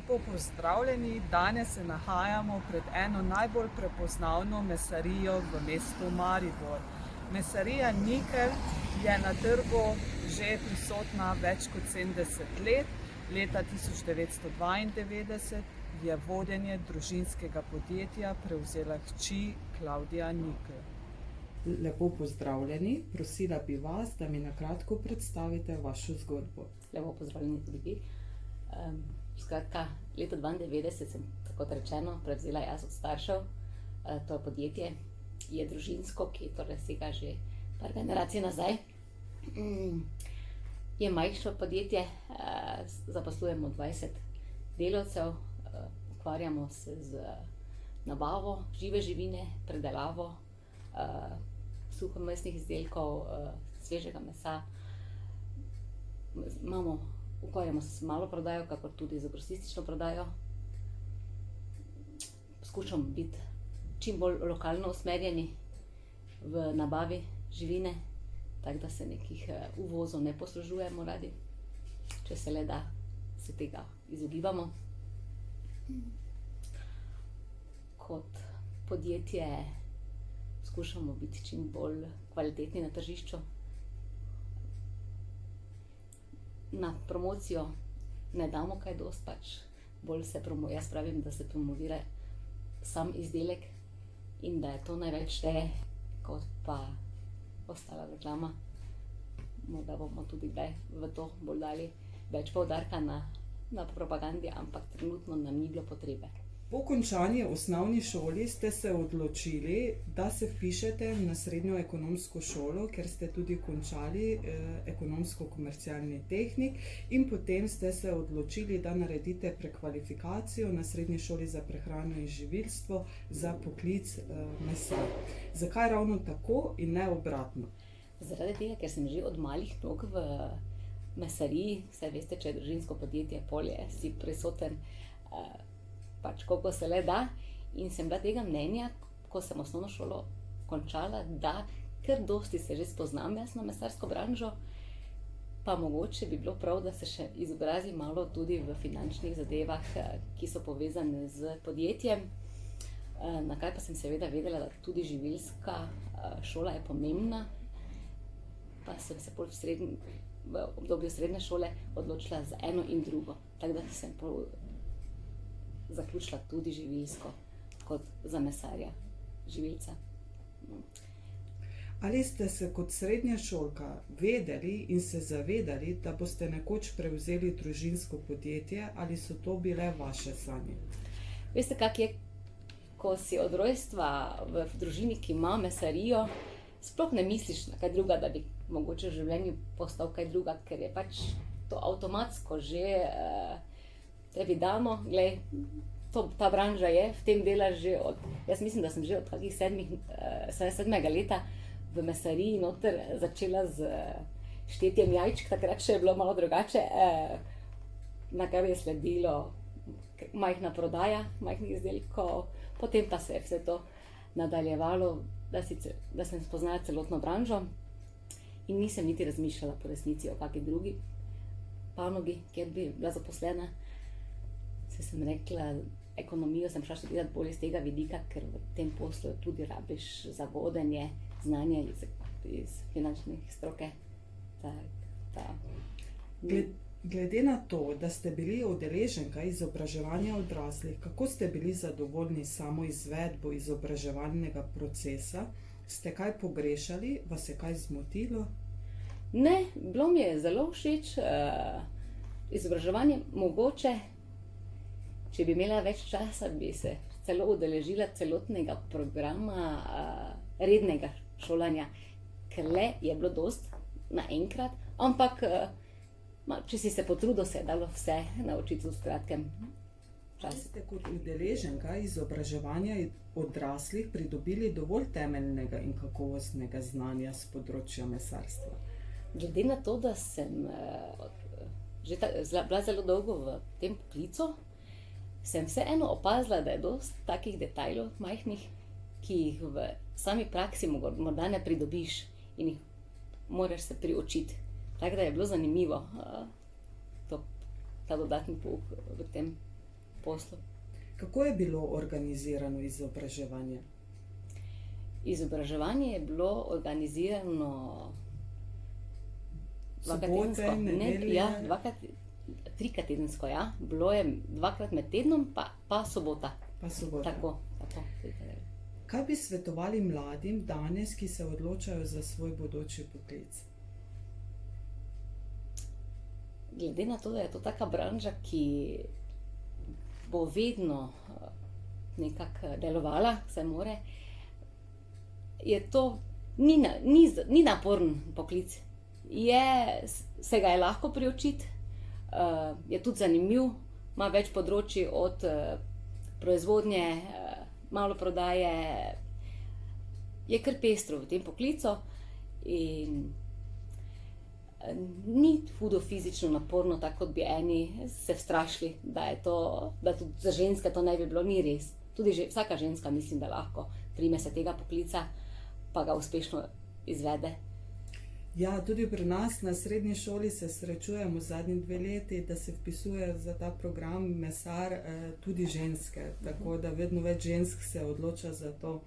Lepo pozdravljeni. Danes se nahajamo pred eno najbolj prepoznavno mesarijo v mestu Maribor. Mesarija Nikelj je na trgu že prisotna več kot 70 let. Leta 1992 je vodenje družinskega podjetja prevzela hči Klavdija Nikelj. Lepo pozdravljeni. Prosila bi vas, da mi na kratko predstavite vašo zgodbo. Lepo pozdravljeni tudi vi. Skratka, leta 1992 sem, kot rečeno, prevzela jaz od staršev. To podjetje je družinsko, ki torej sega že par generacij nazaj. Je majhno podjetje, zaposlujemo 20 delavcev, ukvarjamo se z nabavo žive živine, predelavo suhomesnih izdelkov, svežega mesa. Ukvarjamo se s malo prodajo, kakor tudi z grosistično prodajo. Poskušamo biti čim bolj lokalno usmerjeni v nabavi živine, tako da se nekih uvozov ne poslužujemo radi, če se le da, se tega izogibamo. Kot podjetje skušamo biti čim bolj kvalitetni na tržišču. Na promocijo ne damo kaj dosti, pač bolj jaz pravim, da se promovira sam izdelek in da je to največ šteje, kot pa ostala reklama. Morda bomo tudi kdaj v to bolj dali več poudarka na propagandi, ampak trenutno nam ni bilo potrebe. Po končani osnovni šoli ste se odločili, da se vpišete na srednjo ekonomsko šolo, ker ste tudi končali ekonomsko-komercialni tehnik, in potem ste se odločili, da naredite prekvalifikacijo na srednji šoli za prehrano in živilstvo za poklic mesar. Zakaj ravno tako in ne obratno? Zaradi tega, ker sem že od malih nog v mesariji, saj veste, če je družinsko podjetje, polje, si prisoten pač koliko se le da, in sem bila tega mnenja, ko sem osnovno šolo končala, da ker dosti se že spoznam jaz na mesarsko branžo, pa mogoče bi bilo prav, da se še izobrazim malo tudi v finančnih zadevah, ki so povezane z podjetjem. Na kaj pa sem seveda vedela, da tudi živilska šola je pomembna, pa sem se v obdobju srednje šole odločila za eno in drugo, tako da sem zaključila tudi živilsko kot za mesarja, živilca. Ali ste se kot srednješolka vedeli in se zavedali, da boste nekoč prevzeli družinsko podjetje, ali so to bile vaše sanje? Veste, kak je, ko si od rojstva v družini, ki ima mesarijo, sploh ne misliš na kaj druga, da bi mogoče v življenju postal kaj druga, ker je pač to avtomatsko že tebi dano. Glej, ta branža je, v tem delaš že jaz mislim, da sem že od kakih 7. leta v mesariji noter začela z štetjem jajčk, takrat še je bilo malo drugače, na kar je sledilo majhna prodaja majhnih izdelkov, potem pa se je vse to nadaljevalo, da sem spoznala celotno branžo in nisem niti razmišljala po resnici o kakšni drugi panogi, kjer bi bila zaposlena. Sem rekla, ekonomijo sem šla študirati bolj iz tega vidika, ker v tem poslu tudi rabiš za vodenje, znanje iz finančnih stroke. Glede na to, da ste bili udeleženka izobraževanja odraslih, kako ste bili zadovoljni s samo izvedbo izobraževalnega procesa? Ste kaj pogrešali? Vas je kaj zmotilo? Ne, bilo mi je zelo všeč izobraževanje. Mogoče, če bi imela več časa, bi se celo udeležila celotnega programa rednega šolanja, ker le je bilo dosti naenkrat, ampak če si se potrudil, se je dalo vse naučiti v kratkem času. Ste kot udeleženka izobraževanja odraslih pridobili dovolj temeljnega in kakovostnega znanja s področja mesarstva? Glede na to, da sem že bila zelo dolgo v tem poklicu, sem vseeno opazila, da je dosti takih detajlov majhnih, ki jih v sami praksi morda ne pridobiš in jih moraš se priučiti. Tako da je bilo zanimivo ta dodatni pouk v tem poslu. Kako je bilo organizirano izobraževanje? Izobraževanje je bilo organizirano Sobote, nedelje? Ja, trikrat tedensko, ja. Bilo je 2krat med tednom, pa sobota. Pa sobota. Tako. Kaj bi svetovali mladim danes, ki se odločajo za svoj bodoči poklic? Glede na to, da je to taka branža, ki bo vedno nekako delovala, se more, je to, ni naporen poklic. Se ga je lahko priučiti, je tudi zanimiv, ima več področji od proizvodnje, maloprodaje, je kar pestro v tem poklicu in ni hudo fizično naporno, tako kot bi eni se strašili, da tudi za ženske to ne bi bilo, ni res. Tudi vsaka ženska mislim, da lahko prime se tega poklica, pa ga uspešno izvede. Ja, tudi pri nas na srednji šoli se srečujemo zadnji 2 leti, da se vpisujejo za ta program mesar tudi ženske, tako da vedno več žensk se odloča za to.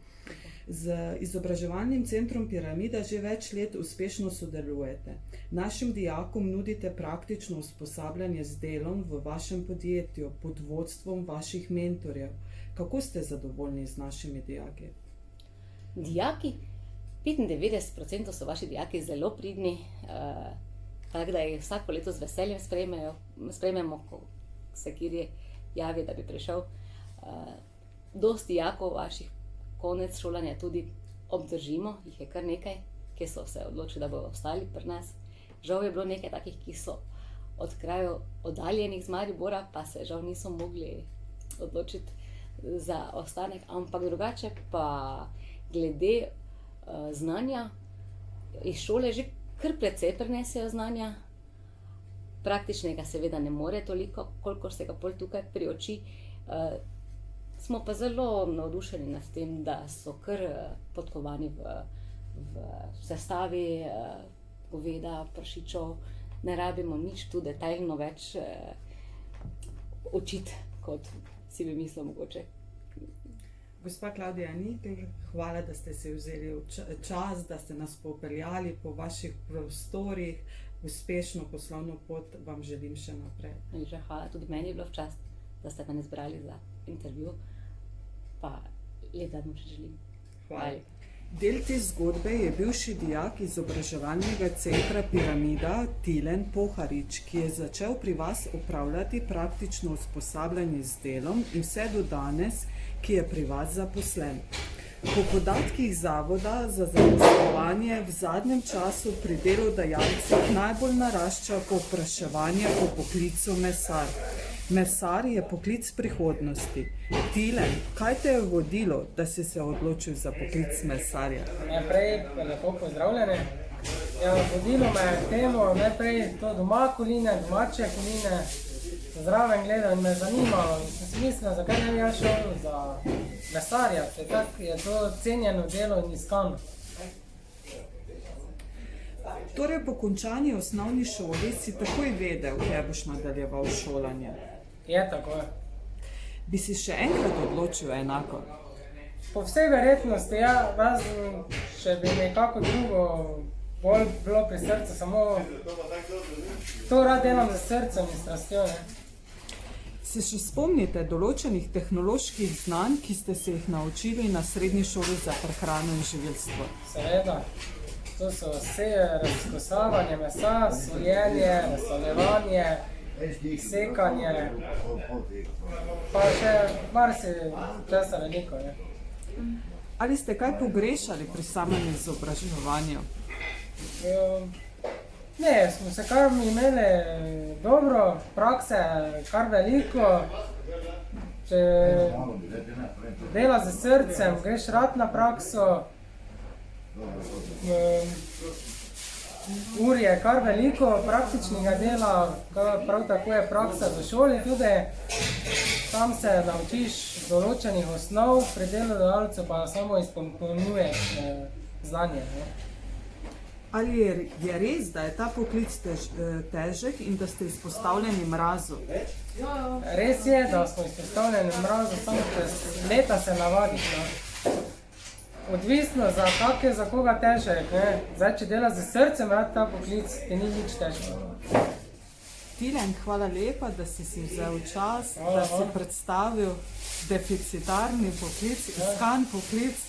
Z izobraževalnim centrom Piramida že več let uspešno sodelujete. Našim dijakom nudite praktično usposabljanje z delom v vašem podjetju pod vodstvom vaših mentorjev. Kako ste zadovoljni z našimi dijaki? Dijaki? 95% so vaši dijaki zelo pridni, tako da jih vsako leto z veseljem sprejmemo, ko se kjer javi, da bi prišel. Dosti dijakov vaših konec šolanja tudi obdržimo, jih je kar nekaj, ki so se odločili, da bodo ostali pri nas. Žal je bilo nekaj takih, ki so od krajev oddaljenih z Maribora, pa se žal niso mogli odločiti za ostanek, ampak drugače pa glede znanja iz šole že kar precej prinesejo znanja. Praktičnega seveda ne more toliko, kolikor se ga pol tukaj priuči. Smo pa zelo navdušeni nad tem, da so kar podkovani v sestavi goveda, prašičev. Ne rabimo nič tu detaljno več učiti, kot si bi mislil mogoče. Gospa Klavdija Nikl, hvala, da ste si vzeli čas, da ste nas popeljali po vaših prostorih. Uspešno poslovno pot vam želim še naprej. Hvala, tudi meni je bilo v čast, da ste me izbrali za intervju, pa lep dan še želim. Hvala. Del te zgodbe je bivši dijak izobraževalnega centra Piramida Tilen Poharič, ki je začel pri vas opravljati praktično usposabljanje z delom in vse do danes, ki je pri vas zaposlen. Po podatkih Zavoda za zaposlovanje v zadnjem času pri delodajalcih najbolj narašča povpraševanje po poklicu mesar. Mesar je poklic prihodnosti. Tilen, kaj te je vodilo, da si se odločil za poklic mesarja? Najprej lepo pozdravljene. Vodilo me k temu, najprej to doma koline, domače koline, zraven gledam in me zanima. Sem si mislil, zakaj ne bi jaz šel za mesarja, tako je to cenjeno delo in iskano. Torej, po končani osnovni šoli si takoj vedel, kje boš nadaljeval šolanje? Je tako. Bi si še enkrat odločil enako? Po vsej verjetnosti, ja, razen če bi nekako drugo bolj bilo pri srcu, samo to rad delam z srcem in strastjo, ne. Se še spomnite določenih tehnoloških znanj, ki ste se jih naučili na srednji šoli za prehrano in živilstvo? Seveda. To so vse razkosavanje mesa, soljenje, razsoljevanje, sekanje, pa še česa veliko, ne. Ali ste kaj pogrešali pri samem izobraževanju? Ne, smo se kar imeli dobro, prakse kar veliko. Če dela z srcem, greš rad na prakso. Ur je kar veliko praktičnega dela, prav tako je praksa v šoli tudi. Tam se naučiš določenih osnov, pri delodajalcu pa samo izpolnjuješ znanje. Ali je res, da je ta poklic težek in da ste izpostavljeni mrazu? Res je, da smo izpostavljeni mrazu, samo čez leta se navadiš. No. Odvisno za koga težek. Ne. Zdaj, če delaš z srcem, rad ta poklic, ti ni nič težko. No. Tilen, hvala lepa, da si vzel čas, Hvala, da si hvala. predstavil deficitarni poklic, iskan poklic.